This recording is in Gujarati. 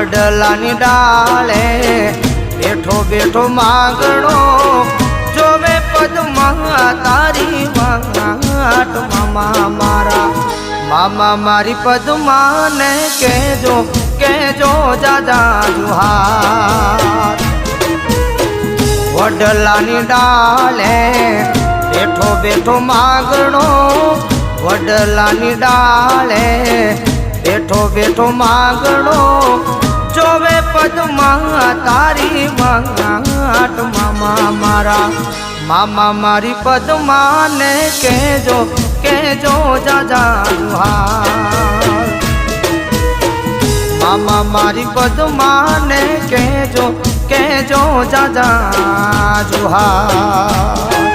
વડલાની ડાળે બેઠો બેઠો માગણો જોવે પદમાં તારી વાટ મામા મારા મામા મારી પદમાને કેજો કેજો જાજા જુહાર વડલાની ડાળે બેઠો બેઠો માગણો વડલાની ડાળે બેઠો બેઠો માગણો જોવે પદમાં તારી વાટ મામા મારા મામા મારી પદમાને કેજો કેજો જાજા જુહાર મામા મારી પદમાને કેજો કેજો જાજા જુહાર